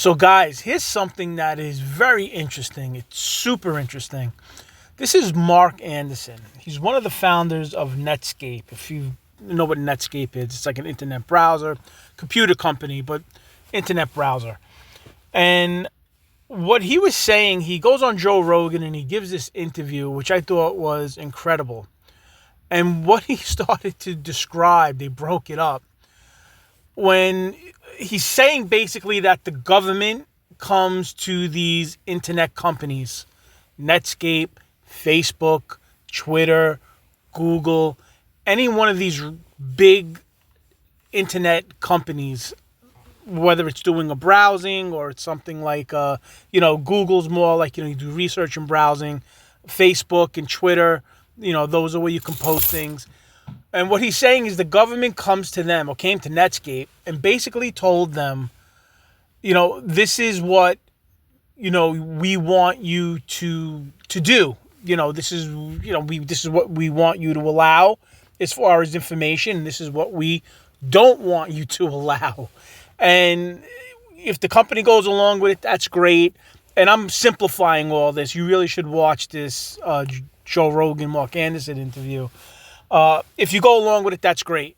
So, guys, here's something that is very interesting. It's super interesting. This is Marc Andreessen. He's one of the founders of Netscape. If you know what Netscape is, it's like an internet browser, computer company, but internet browser. And what he was saying, he goes on Joe Rogan and he gives this interview, which I thought was incredible. And what he started to describe, they broke it up, when he's saying basically that the government comes to these internet companies, Netscape, Facebook, Twitter, Google, any one of these big internet companies, whether it's doing a browsing or it's something like, Google's more like, you do research and browsing, Facebook and Twitter, those are where you can post things. And what he's saying is the government comes to them or came to Netscape and basically told them, this is what, we want you to do. This is, this is what we want you to allow as far as information. This is what we don't want you to allow. And if the company goes along with it, that's great. And I'm simplifying all this. You really should watch this Joe Rogan, Marc Andreessen interview. If you go along with it, that's great.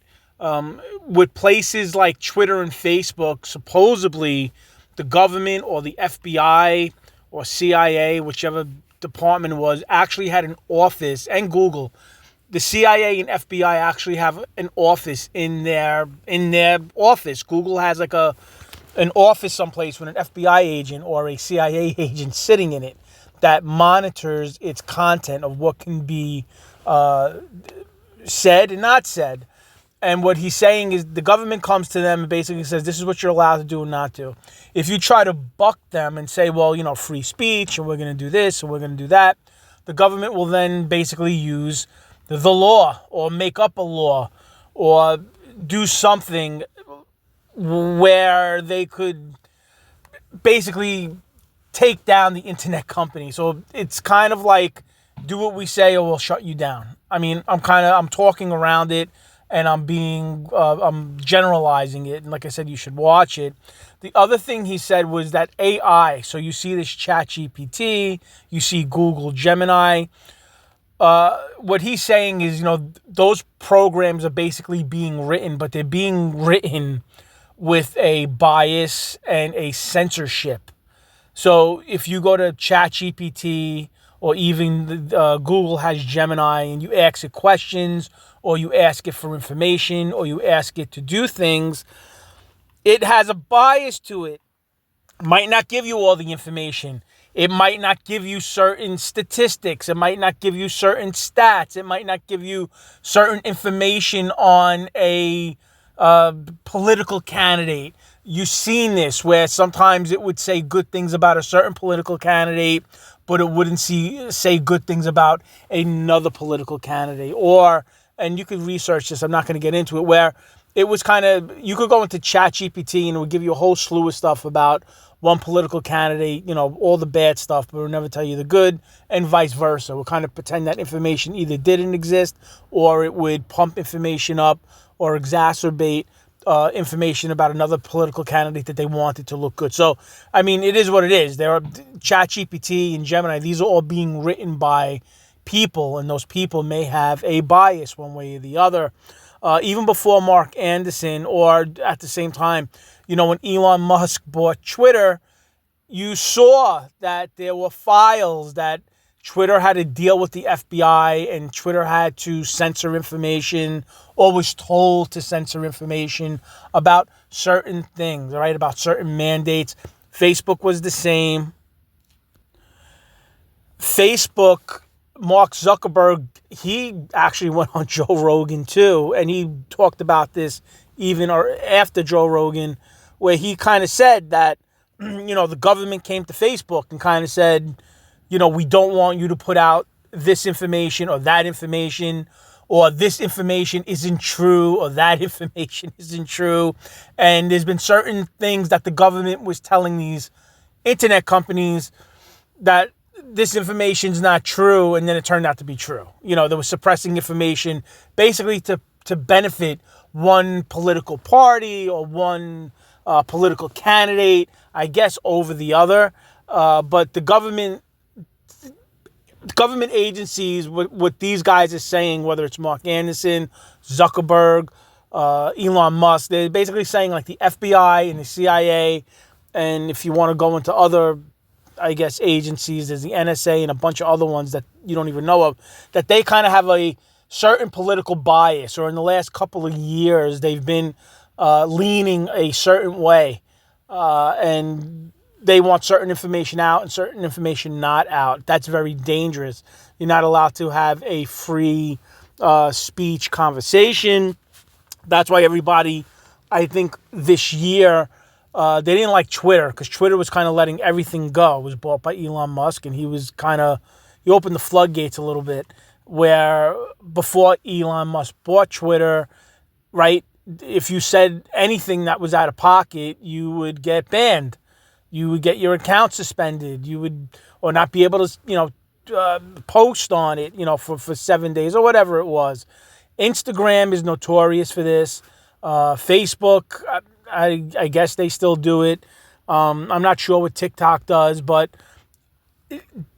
With places like Twitter and Facebook, supposedly the government or the FBI or CIA, whichever department it was, actually had an office, and Google. The CIA and FBI actually have an office in their office. Google has like an office someplace with an FBI agent or a CIA agent sitting in it that monitors its content of what can be said and not said. And what he's saying is the government comes to them and basically says, this is what you're allowed to do and not do. If you try to buck them and say, well, free speech, and we're going to do this, and we're going to do that, the government will then basically use the law or make up a law or do something where they could basically take down the internet company. So it's kind of like, do what we say or we'll shut you down. I mean, I'm talking around it and I'm generalizing it. And like I said, you should watch it. The other thing he said was that AI, so you see this ChatGPT, you see Google Gemini. What he's saying is, those programs are basically being written, but they're being written with a bias and a censorship. So if you go to ChatGPT or even Google has Gemini and you ask it questions or you ask it for information or you ask it to do things, it has a bias to it. It might not give you all the information. It might not give you certain statistics. It might not give you certain stats. It might not give you certain information on a political candidate. You've seen this where sometimes it would say good things about a certain political candidate, but it wouldn't say good things about another political candidate. And you could research this, I'm not going to get into it, where it was kind of, you could go into ChatGPT and it would give you a whole slew of stuff about one political candidate, all the bad stuff, but it would never tell you the good, and vice versa. It would kind of pretend that information either didn't exist or it would pump information up or exacerbate information about another political candidate that they wanted to look good. So, I mean, it is what it is. There are ChatGPT and Gemini. These are all being written by people, and those people may have a bias one way or the other. Even before Marc Andreessen, or at the same time, when Elon Musk bought Twitter, you saw that there were files that Twitter had to deal with the FBI and Twitter had to censor information or was told to censor information about certain things, right? About certain mandates. Facebook was the same. Facebook, Mark Zuckerberg, he actually went on Joe Rogan too, and he talked about this even or after Joe Rogan, where he kind of said that, the government came to Facebook and kind of said, we don't want you to put out this information or that information, or this information isn't true or that information isn't true. And there's been certain things that the government was telling these internet companies that this information's not true, and then it turned out to be true. They were suppressing information basically to benefit one political party or one political candidate, I guess, over the other. But the government agencies, what these guys are saying, whether it's Marc Andreessen, Zuckerberg, Elon Musk, they're basically saying like the FBI and the CIA, and if you want to go into other, I guess, agencies, there's the NSA and a bunch of other ones that you don't even know of, that they kind of have a certain political bias, or in the last couple of years, they've been leaning a certain way, and they want certain information out and certain information not out. That's very dangerous. You're not allowed to have a free speech conversation. That's why everybody, I think this year, they didn't like Twitter, because Twitter was kind of letting everything go. It was bought by Elon Musk, and he opened the floodgates a little bit, where before Elon Musk bought Twitter, right, if you said anything that was out of pocket, you would get banned. You would get your account suspended. You would, or not be able to, post on it, for 7 days or whatever it was. Instagram is notorious for this. Facebook, I guess they still do it. I'm not sure what TikTok does, but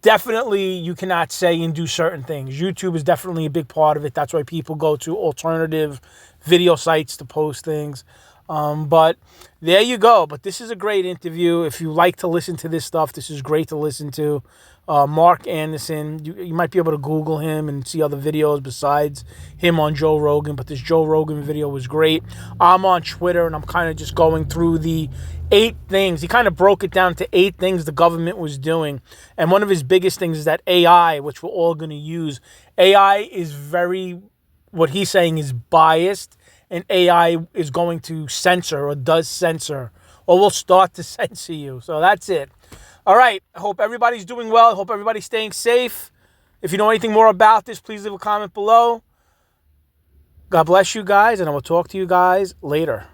definitely you cannot say and do certain things. YouTube is definitely a big part of it. That's why people go to alternative video sites to post things. But there you go. But this is a great interview. If you like to listen to this stuff, this is great to listen to. Marc Andreessen, you might be able to Google him and see other videos besides him on Joe Rogan, but this Joe Rogan video was great. I'm on Twitter, and I'm kind of just going through the 8 things. He kind of broke it down to 8 things the government was doing, and one of his biggest things is that AI, which we're all going to use. AI is what he's saying is biased, and AI is going to censor, or does censor, or will start to censor you. So that's it. All right. I hope everybody's doing well. I hope everybody's staying safe. If you know anything more about this, please leave a comment below. God bless you guys, and I will talk to you guys later.